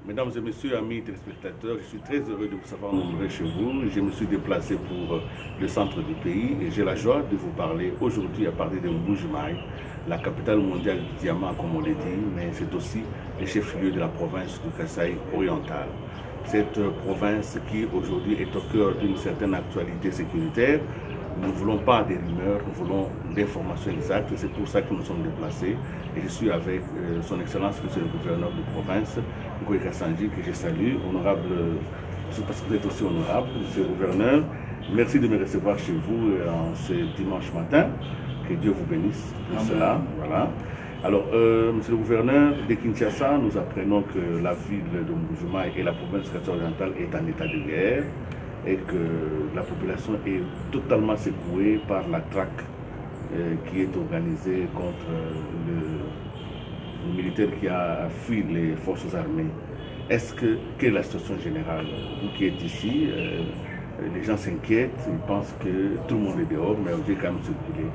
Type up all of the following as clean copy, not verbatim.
Mesdames et messieurs, amis téléspectateurs, je suis très heureux de vous savoir nombreux chez vous. Je me suis déplacé pour le centre du pays et j'ai la joie de vous parler aujourd'hui à partir de Mbuji-Mayi, la capitale mondiale du diamant, comme on l'a dit, mais c'est aussi le chef-lieu de la province du Kasaï oriental. Cette province qui aujourd'hui est au cœur d'une certaine actualité sécuritaire. Nous ne voulons pas des rumeurs, nous voulons des informations exactes. C'est pour ça que nous sommes déplacés. Et je suis avec son Excellence, Monsieur le gouverneur de province, Ngoï Kassanji, que je salue. Honorable, parce que vous êtes aussi honorable, Monsieur le gouverneur. Merci de me recevoir chez vous en ce dimanche matin. Que Dieu vous bénisse pour cela. Voilà. Alors, Monsieur le gouverneur, de Kinshasa, nous apprenons que la ville de Mbuji-Mayi et la province orientale est en état de guerre et que la population est totalement secouée par la traque qui est organisée contre le militaire qui a fui les forces armées. Quelle est la situation générale? Vous qui êtes ici, les gens s'inquiètent, ils pensent que tout le monde est dehors, mais on dit quand même circuler.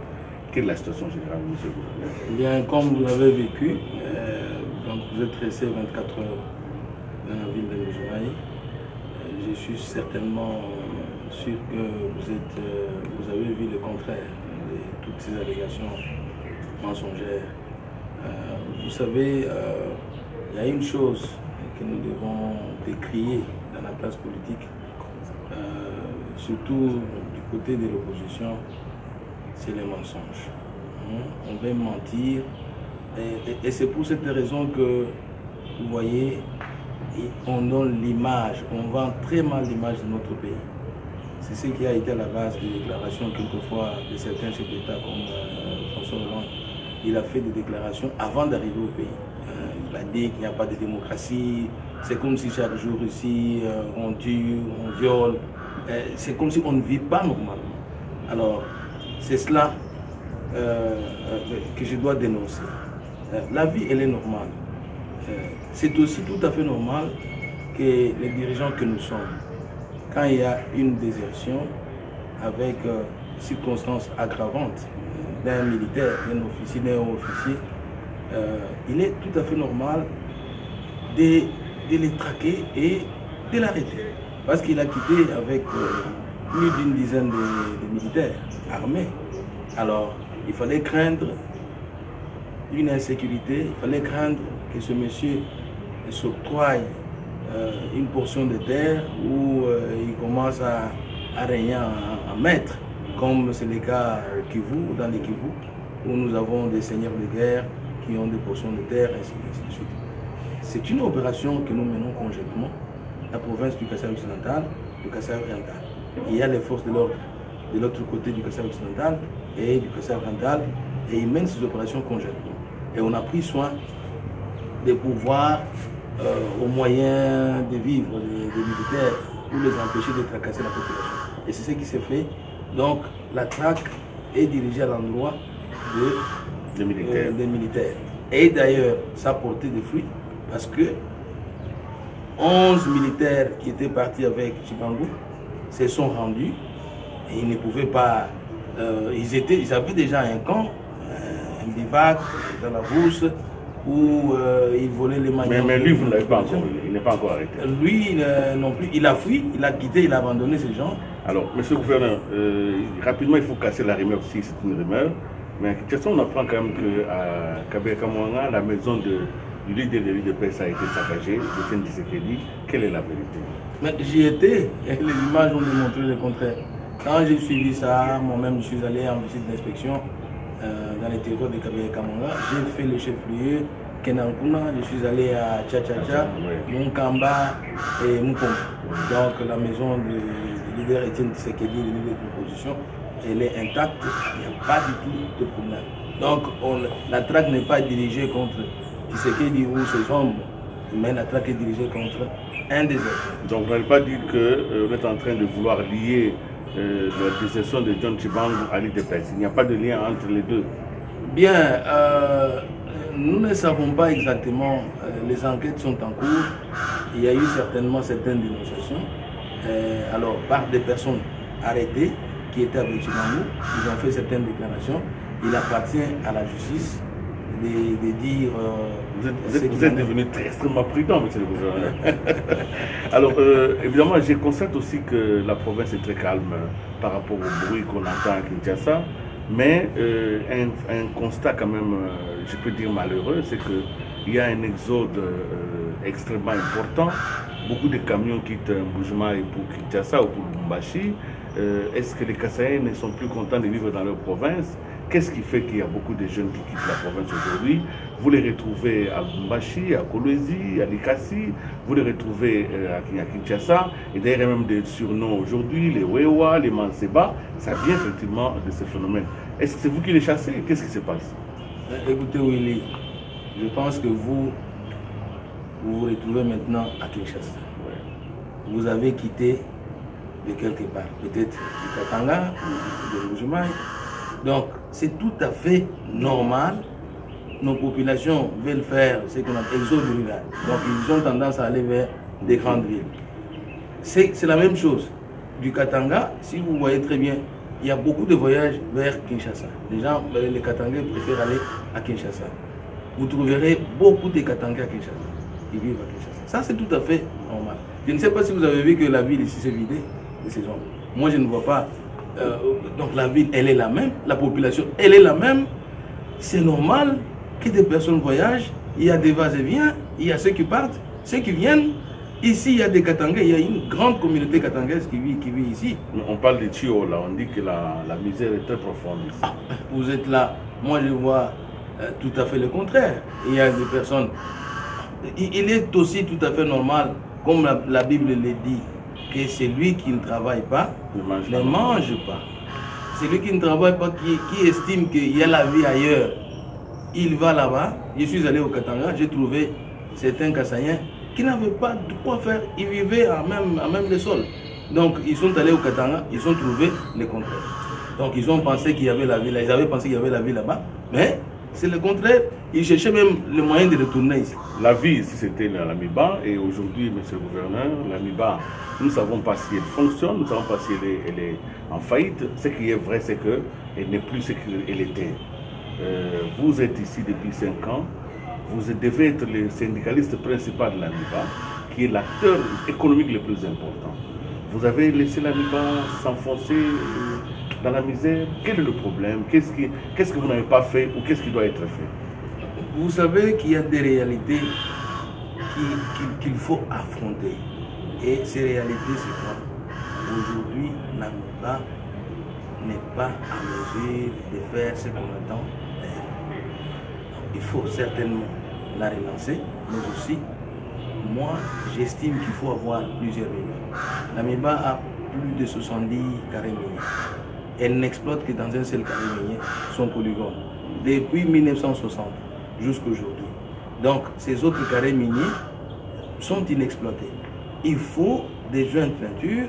Quelle est la situation générale, monsieur le gouverneur? Bien, comme vous l'avez vécu, donc vous êtes resté 24 heures dans la ville de Mbuji-Mayi. Je suis certainement sûr que vous avez vu le contraire de toutes ces allégations mensongères. Vous savez, il y a une chose que nous devons décrier dans la classe politique, surtout du côté de l'opposition, c'est les mensonges. On va mentir et c'est pour cette raison que vous voyez, on donne l'image, on vend très mal l'image de notre pays. C'est ce qui a été à la base des déclarations quelquefois de certains chefs d'État comme François Hollande. Il a fait des déclarations avant d'arriver au pays. Il a dit qu'il n'y a pas de démocratie, c'est comme si chaque jour ici on tue, on viole, c'est comme si on ne vit pas normalement. Alors c'est cela que je dois dénoncer. La vie elle est normale. C'est aussi tout à fait normal que les dirigeants que nous sommes, quand il y a une désertion avec circonstances aggravantes d'un militaire, d'un officier, d'un officier, il est tout à fait normal de les traquer et de l'arrêter. Parce qu'il a quitté avec plus d'une dizaine de militaires armés. Alors, il fallait craindre une insécurité, il fallait craindre que ce monsieur s'octroie une portion de terre où il commence à régner en maître, comme c'est le cas au Kivu, dans les Kivu, où nous avons des seigneurs de guerre qui ont des portions de terre, ainsi de suite. C'est une opération que nous menons conjointement, la province du Kasaï occidental, du Kasaï oriental. Il y a les forces de l'ordre de l'autre côté du Kasaï occidental et du Kasaï oriental, et ils mènent ces opérations conjointement. Et on a pris soin de pouvoir, au moyen de vivre des militaires, pour les empêcher de tracasser la population. Et c'est ce qui s'est fait. Donc la traque est dirigée à l'endroit des militaires. Et d'ailleurs, ça a porté des fruits parce que 11 militaires qui étaient partis avec Chibangu se sont rendus et ils ne pouvaient pas. Ils avaient déjà un camp, un bivac dans la bourse où ils volaient les manières. Mais lui, vous ne l'avez pas encore, il n'est pas encore arrêté. Lui non plus, il a fui, il a quitté, il a abandonné ces gens. Alors, monsieur le gouverneur, rapidement, il faut casser la rumeur aussi, c'est une rumeur. Mais en question, on apprend quand même qu'à Kabé-Kamouanga, la maison du leader de l'UDPS a été saccagée, de Tshisekedi. Quelle est la vérité? Mais j'y étais, et les images ont démontré le contraire. Quand j'ai suivi ça, moi-même, je suis allé en visite d'inspection dans les territoires de Kabé-Kamouanga. J'ai fait le chef-lieu, Kenankuna, je suis allé à Tchatchacha, Moukamba et Moukom. Donc la maison du leader Etienne Tshisekedi, le leader de l'opposition, elle est intacte, il n'y a pas du tout de problème. Donc la traque n'est pas dirigée contre Tshisekedi ou ses hommes, mais la traque est dirigée contre un des autres. Donc vous n'allez pas dire que vous êtes en train de vouloir lier la décision de John Chibangu à l'UDPS. Il n'y a pas de lien entre les deux. Bien, nous ne savons pas exactement, les enquêtes sont en cours, il y a eu certainement certaines dénonciations, alors par des personnes arrêtées qui étaient avec Chibangu, ils ont fait certaines déclarations, il appartient à la justice de dire... vous êtes devenu extrêmement prudent, monsieur le gouverneur. Alors, évidemment, je constate aussi que la province est très calme par rapport au bruit qu'on entend à Kinshasa. Mais un constat quand même, je peux dire malheureux, c'est qu'il y a un exode extrêmement important. Beaucoup de camions quittent Mbuji-Mayi pour Kinshasa ou pour Lubumbashi. Est-ce que les Kassaïens ne sont plus contents de vivre dans leur province? Qu'est-ce qui fait qu'il y a beaucoup de jeunes qui quittent la province aujourd'hui? Vous les retrouvez à Lubumbashi, à Kolwezi, à Likasi, vous les retrouvez à Kinshasa, et d'ailleurs même des surnoms aujourd'hui, les Wewa, les Manseba, ça vient effectivement de ce phénomène. Est-ce que c'est vous qui les chassez? Qu'est-ce qui se passe? Écoutez Willy, je pense que vous vous retrouvez maintenant à Kinshasa. Ouais. Vous avez quitté de quelque part, peut-être du Katanga, de Mbuji-Mayi. Donc, c'est tout à fait normal. Nos populations veulent faire ce qu'on appelle l'exode rural. Donc, ils ont tendance à aller vers des grandes villes. C'est la même chose. Du Katanga, si vous voyez très bien, il y a beaucoup de voyages vers Kinshasa. Les gens, les Katangais préfèrent aller à Kinshasa. Vous trouverez beaucoup de Katangais à Kinshasa. Ils vivent à Kinshasa. Ça, c'est tout à fait normal. Je ne sais pas si vous avez vu que la ville ici s'est vidée de ces gens. Moi, je ne vois pas. Donc la ville, elle est la même, la population, elle est la même. C'est normal que des personnes voyagent, il y a des va-et-vient, il y a ceux qui partent, ceux qui viennent. Ici, il y a des Katangais, il y a une grande communauté katangaise qui vit ici. On parle de Tio, là, on dit que la misère est très profonde ici. Ah, vous êtes là, moi je vois tout à fait le contraire. Il y a des personnes, il est aussi tout à fait normal, comme la Bible le dit, que celui qui ne travaille pas ne mange pas. Celui qui ne travaille pas, qui estime qu'il y a la vie ailleurs, il va là-bas. Je suis allé au Katanga, j'ai trouvé certains Kassaïens qui n'avaient pas de quoi faire. Ils vivaient à même le sol. Donc ils sont allés au Katanga, ils ont trouvé le contraire. Donc ils ont pensé qu'il y avait la vie là, ils avaient pensé qu'il y avait la vie là-bas, mais c'est le contraire. Ils cherchaient même le moyen de retourner ici. La vie ici, c'était l'AMIBA, et aujourd'hui, monsieur le gouverneur, l'AMIBA, nous ne savons pas si elle fonctionne, nous ne savons pas si elle est en faillite. Ce qui est vrai, c'est qu'elle n'est plus ce qu'elle était. Vous êtes ici depuis 5 ans, vous devez être le syndicaliste principal de l'AMIBA, qui est l'acteur économique le plus important. Vous avez laissé l'AMIBA s'enfoncer dans la misère. Quel est le problème? Qu'est-ce que vous n'avez pas fait ou qu'est-ce qui doit être fait? Vous savez qu'il y a des réalités qu'il faut affronter. Et ces réalités, c'est quoi? Aujourd'hui, l'AMIBA n'est pas en mesure de faire ce qu'on attend. Il faut certainement la relancer, mais aussi, moi, j'estime qu'il faut avoir plusieurs millions. L'AMIBA a plus de 70 carrés miniers. Elle n'exploite que dans un seul carré minier son polygone, depuis 1960 jusqu'à aujourd'hui. Donc, ces autres carrés miniers sont inexploités. Il faut des jointes peintures,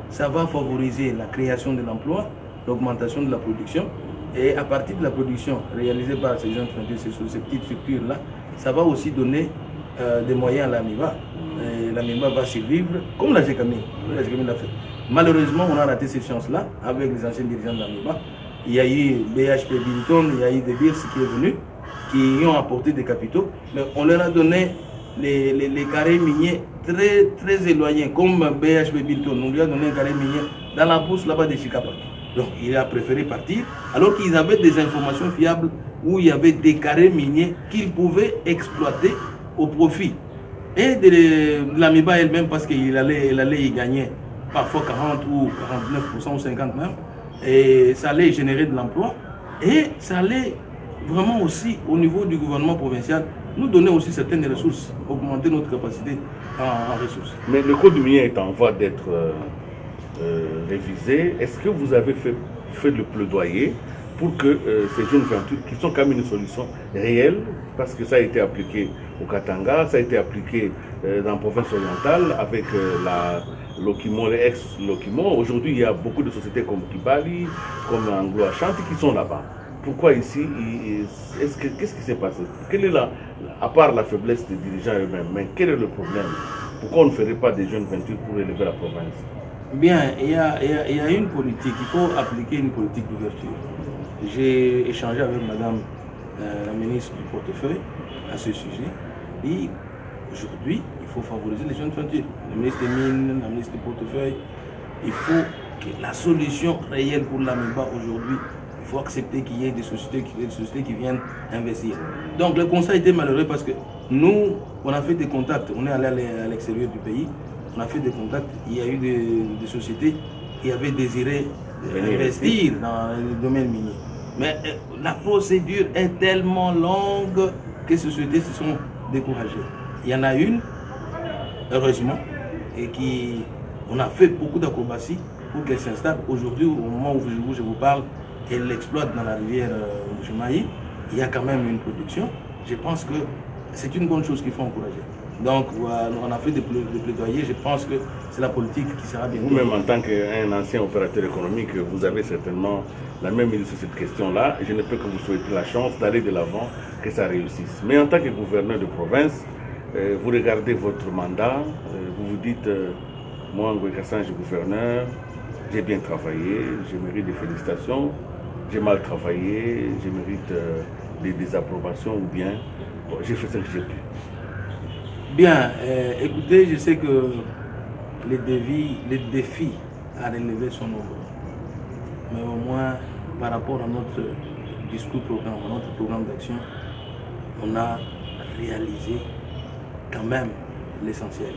ça va favoriser la création de l'emploi, l'augmentation de la production, et à partir de la production réalisée par ces jointes peintures, ces petites structures-là, ça va aussi donner des moyens à l'AMIBA. L'AMIBA va survivre, comme la GECAMI l'a fait. Malheureusement, on a raté cette chance-là avec les anciens dirigeants de l'AMIBA. Il y a eu BHP Billiton, il y a eu des BIRS qui est venu, qui ont apporté des capitaux, mais on leur a donné les carrés miniers très éloignés, comme BHP Billiton. On lui a donné un carré minier dans la bourse là-bas de Chikapa. Donc il a préféré partir, alors qu'ils avaient des informations fiables où il y avait des carrés miniers qu'ils pouvaient exploiter au profit. Et de l'AMIBA elle-même, parce qu'elle allait y gagner parfois 40 ou 49% ou 50% même, et ça allait générer de l'emploi, et ça allait vraiment aussi au niveau du gouvernement provincial nous donner aussi certaines ressources, augmenter notre capacité en ressources. Mais le code minier est en voie d'être révisé. Est-ce que vous avez fait le plaidoyer pour que ces jeunes ventures, qui sont quand même une solution réelle, parce que ça a été appliqué au Katanga, ça a été appliqué dans la province orientale avec la Lokimo, les ex-Lokimo. Aujourd'hui, il y a beaucoup de sociétés comme Kibali, comme Anglo Ashanti qui sont là-bas. Pourquoi ici? Qu'est-ce qui s'est passé? Quelle est à part la faiblesse des dirigeants eux-mêmes, mais quel est le problème? Pourquoi on ne ferait pas des jeunes ventures pour élever la province? Bien, il y a une politique, il faut appliquer une politique d'ouverture. J'ai échangé avec Madame la ministre du portefeuille à ce sujet. Et aujourd'hui, il faut favoriser les jeunes chantiers. Le ministre des Mines, la ministre du portefeuille, il faut que la solution réelle pour l'AMIBA aujourd'hui, il faut accepter qu'il y ait des sociétés qui viennent investir. Donc le constat était malheureux parce que nous, on a fait des contacts, on est allé à l'extérieur du pays, on a fait des contacts, il y a eu des sociétés qui avaient désiré investir dans le domaine minier. Mais la procédure est tellement longue que ces sociétés se sont découragées. Il y en a une, heureusement, et on a fait beaucoup d'acrobaties pour qu'elle s'installe. Aujourd'hui, au moment où je vous parle, elle exploite dans la rivière Mbuji-Mayi. Il y a quand même une production. Je pense que c'est une bonne chose qu'il faut encourager. Donc, on a fait des plaidoyers. Je pense que c'est la politique qui sera bien. Vous-même, en tant qu'un ancien opérateur économique, vous avez certainement la même idée sur cette question-là. Je ne peux que vous souhaiter la chance d'aller de l'avant, que ça réussisse. Mais en tant que gouverneur de province, vous regardez votre mandat, vous vous dites, moi, Ngoye Kassan, je suis gouverneur, j'ai bien travaillé, je mérite des félicitations, j'ai mal travaillé, je mérite des désapprobations ou bien j'ai fait ce que j'ai pu. Bien, écoutez, je sais que les défis à relever sont nombreux. Mais au moins, par rapport à notre discours-programme, à notre programme d'action, on a réalisé quand même l'essentiel.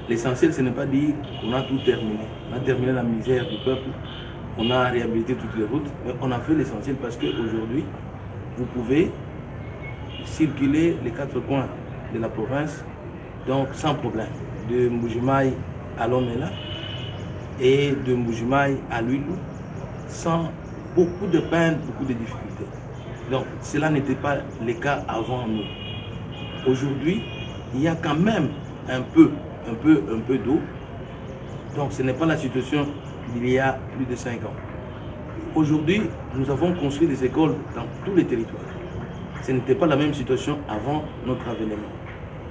L'essentiel, ce n'est pas dire qu'on a tout terminé. On a terminé la misère du peuple, on a réhabilité toutes les routes, mais on a fait l'essentiel parce qu'aujourd'hui, vous pouvez circuler les 4 coins de la province, donc sans problème, de Mbuji-Mayi à Lomela et de Mbuji-Mayi à Luilou, sans beaucoup de peine, beaucoup de difficultés. Donc cela n'était pas le cas avant nous. Aujourd'hui, il y a quand même un peu d'eau. Donc ce n'est pas la situation d'il y a plus de 5 ans. Aujourd'hui, nous avons construit des écoles dans tous les territoires. Ce n'était pas la même situation avant notre avènement.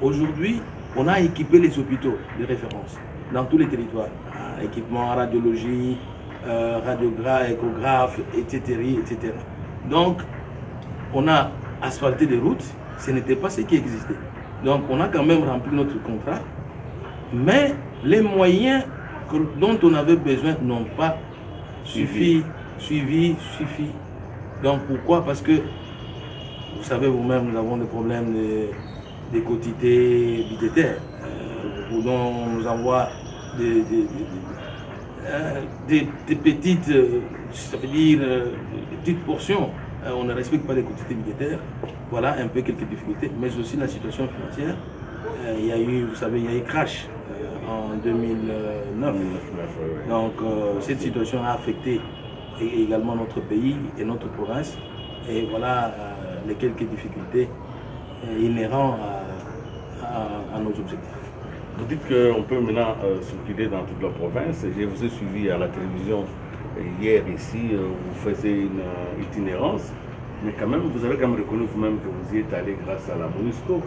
Aujourd'hui, on a équipé les hôpitaux de référence dans tous les territoires. Équipement en radiologie, radiographe, échographe, etc., etc. Donc, on a asphalté des routes, ce n'était pas ce qui existait. Donc, on a quand même rempli notre contrat, mais les moyens dont on avait besoin n'ont pas suivi. Donc, pourquoi? Parce que, vous savez vous-même, nous avons des problèmes de quotité budgétaire. Nous envoie des petites, ça veut dire des petites portions. On ne respecte pas les quantités budgétaires. Voilà un peu quelques difficultés, mais aussi la situation financière. Il y a eu, vous savez, il y a eu crash en 2009. Donc cette situation a affecté également notre pays et notre province. Et voilà les quelques difficultés inhérentes à nos objectifs. Vous dites qu'on peut maintenant circuler dans toute la province. Je vous ai suivi à la télévision hier ici, vous faisiez une itinérance, mais quand même, vous avez quand même reconnu vous-même que vous y êtes allé grâce à la MONUSCO.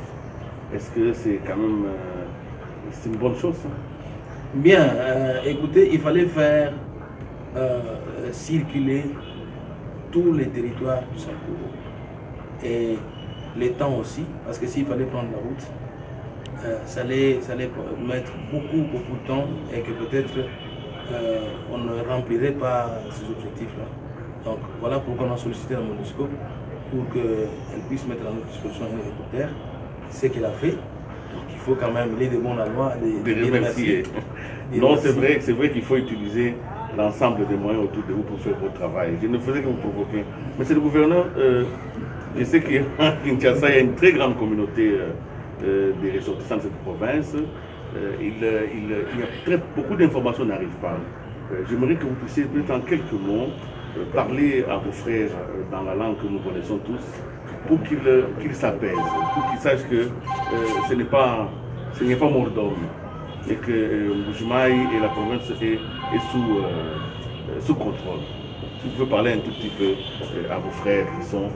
Est-ce que c'est quand même c'est une bonne chose? Bien, écoutez, il fallait faire circuler tous les territoires du Sankuru et les temps aussi, parce que s'il fallait prendre la route, ça allait mettre beaucoup de temps et que peut-être on ne remplirait pas ces objectifs-là. Donc voilà pourquoi on a sollicité la MONUSCO pour qu'elle puisse mettre à notre disposition un hélicoptère, ce qu'elle a fait. Donc il faut quand même, il est de bon la loi de remercier. Non, c'est vrai qu'il faut utiliser l'ensemble des moyens autour de vous pour faire votre travail. Je ne faisais que vous provoquer. Monsieur le gouverneur, je sais qu'à Kinshasa, il y a une très grande communauté des ressortissants de cette province. Il y a beaucoup d'informations n'arrivent pas. J'aimerais que vous puissiez peut-être en quelques mots parler à vos frères dans la langue que nous connaissons tous pour qu'ils s'apaisent, pour qu'ils sachent que ce n'est pas mort d'homme et que Mbuji-Mayi et la province est sous contrôle. Si vous pouvez parler un tout petit peu à vos frères qui sont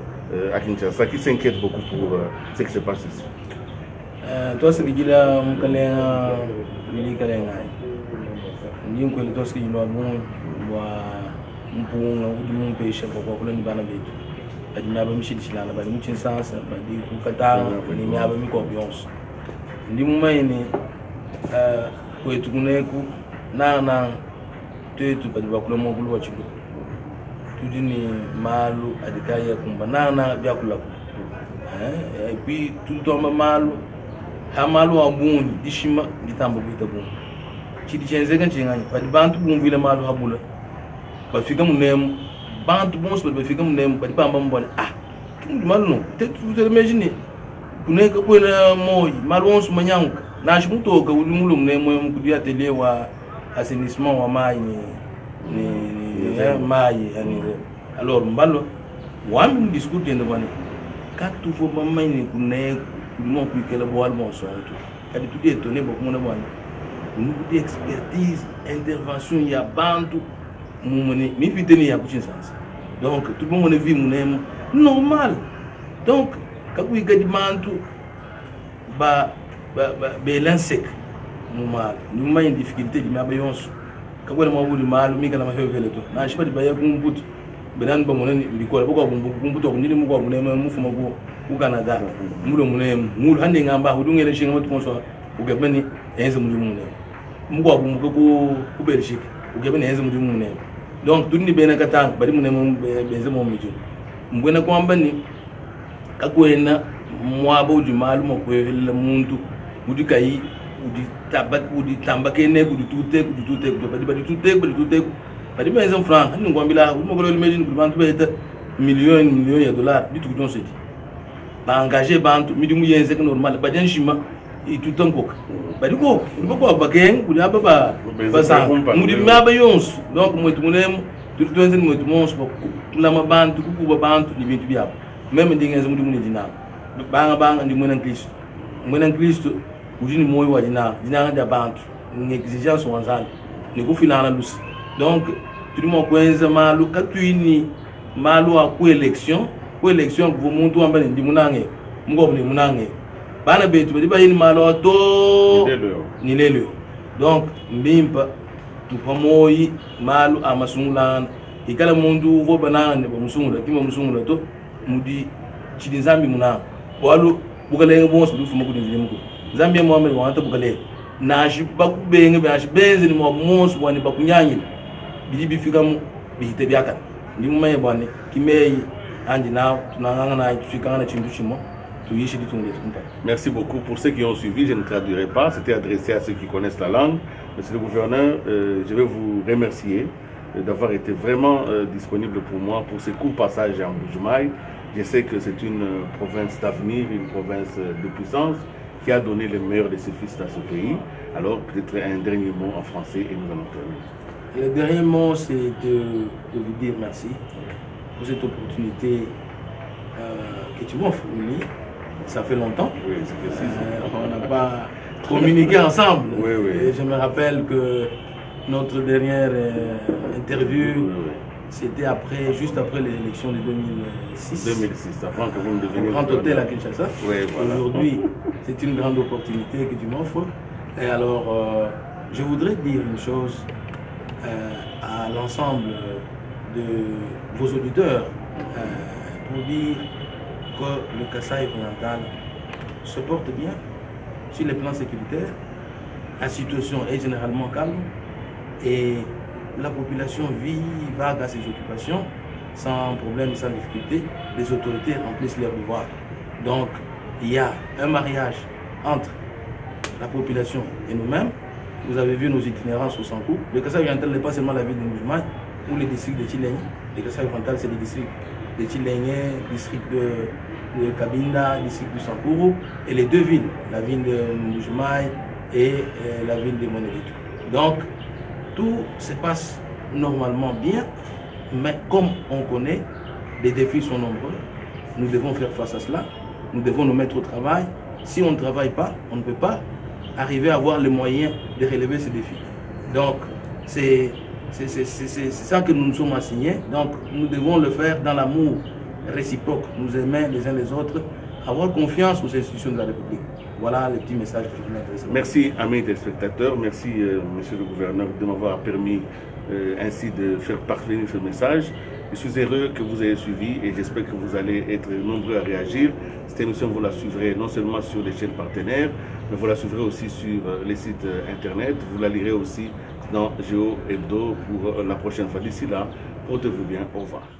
à Kinshasa, qui s'inquiètent beaucoup pour ce qui se passe ici. Toi, c'est que là, mon collègue, il est collègue. Il y a un collègue qui est là, mon père, mon pêche, pour le banabetu. badi miaba mishilishilana badi muchinsansa badi kukatanga ni miaba miko byonso ndi mumaine kwetu kuneku na tetu badi bakula mogulu wa chilu tudi ni malu adikaya kumba na byakula et puis tout tomba malu ha malu abundi dishima ditamba buita bun chidi chenze kan chingani badi bantu bun vile malu habula bafika munem bantu bons bafika munem badi pamba mbone kimu malu no tu imagine kuneka kwena moyi malu onsu manyanka na shimutoka ulimulo munem mukudi atelier wa assainissement wa mai ni mai yani alors mbalo wami discours de ndwane katu fo mamai ni kuneka non plus que le bois bon son tout kadi tout étonné beaucoup mon bon nous dit expertise intervention ya bantu mumone mi fiteni ya kuchin sens donc tout le monde vit mon normal donc kaku gadi bantu ba l'insec normal nous ma une difficulté di ma bayonso kaku le mabudi malu mi kala ma fevele to na shibadi ba yakum but benan ba monani bikola boko kumbuto ndini mu ko munema mu fuma ko u Canada mulo munem mulu hande ngamba hudungele shinga matu konso ugebeni enze mu munem mu ko ku Belgique ugebeni enze mu munem donc tunni bena katang bari munem benze mo miju mbona ko ambani kakwena mwabo di malu mo ko le muntu udi kai udi tambake ne udi tute badi badi benze franc hande ngombila mo ko le medine ku bantu beta millions ya dollars bitu don sedi ba engagé bantu midimu yenze que normal ba den shima et tout un coq ba diko ko ba ken ku da ba mudi maba yons donc moitu munem tout tonzen moitu mons ba la ma bantu ku ba bantu ni bintu biab même ndingenze mudi muni dina banga ndi mona Cristo ujini moyo wa dina da bantu ni exigence wanzana ni ku filana lusi donc tout le monde kwenza malu katuini malu a ku élection pour muntu ambani ndi munange mungo ni munange bana betu badi bayini malo to ni lelo donc mbimpa tupamoyi malu amasungulana ikala muntu vo banane ba musungula kima musungula to mudi chidi zambi munanga walu bugale ngobonso bufuma kudi ndimuko zambia muhammad wanta bugale na shiba kubenge ba shibenze ni mo monso wani bakunyanyira bidi bifikamu bihite byaka ndimu maye bwane kimeyi. Merci beaucoup. Pour ceux qui ont suivi, je ne traduirai pas. C'était adressé à ceux qui connaissent la langue. Monsieur le gouverneur, je vais vous remercier d'avoir été vraiment disponible pour moi pour ce court passage en Mbuji-Mayi. Je sais que c'est une province d'avenir, une province de puissance qui a donné le meilleur de ses fils dans ce pays. Alors peut-être un dernier mot en français et nous allons terminer. Le dernier mot, c'est de vous dire merci pour cette opportunité que tu m'as fournie. Ça fait longtemps. Oui, ça fait 6 ans. On n'a pas communiqué ensemble. Oui, oui. Et je me rappelle que notre dernière interview, c'était juste après l'élection de 2006. 2006, avant que vous ne deveniez... Au Grand Hôtel à Kinshasa. Oui, voilà. Aujourd'hui, c'est une grande opportunité que tu m'offres. Et alors, je voudrais dire une chose à l'ensemble de vos auditeurs pour dire que le Kasaï oriental se porte bien sur les plans sécuritaires. La situation est généralement calme et la population vit, vague à ses occupations sans problème, sans difficulté. Les autorités remplissent leurs devoirs. Donc, il y a un mariage entre la population et nous-mêmes. Vous avez vu nos itinérances au Sankou. Le Kasaï oriental n'est pas seulement la ville de Mbuji-Mayi ou les districts de Tchilengi. Le Kasaï oriental, c'est les districts de Tchilengi, district de Kabinda, district du Sankourou, et les deux villes, la ville de Mbuji-Mayi et la ville de Monelito. Donc, tout se passe normalement bien, mais comme on connaît, les défis sont nombreux. Nous devons faire face à cela. Nous devons nous mettre au travail. Si on ne travaille pas, on ne peut pas arriver à avoir les moyens de relever ces défis. Donc, c'est ça que nous nous sommes assignés. Donc, nous devons le faire dans l'amour réciproque. Nous aimer les uns les autres avoir confiance aux institutions de la République. Voilà le petit message que je voulais adresser. Merci, amis téléspectateurs. Merci, monsieur le gouverneur, de m'avoir permis ainsi de faire parvenir ce message. Je suis heureux que vous ayez suivi et j'espère que vous allez être nombreux à réagir. Cette émission, vous la suivrez non seulement sur les chaînes partenaires, mais vous la suivrez aussi sur les sites internet. Vous la lirez aussi dans Géo Hebdo pour la prochaine fois. D'ici là, portez-vous bien. Au revoir.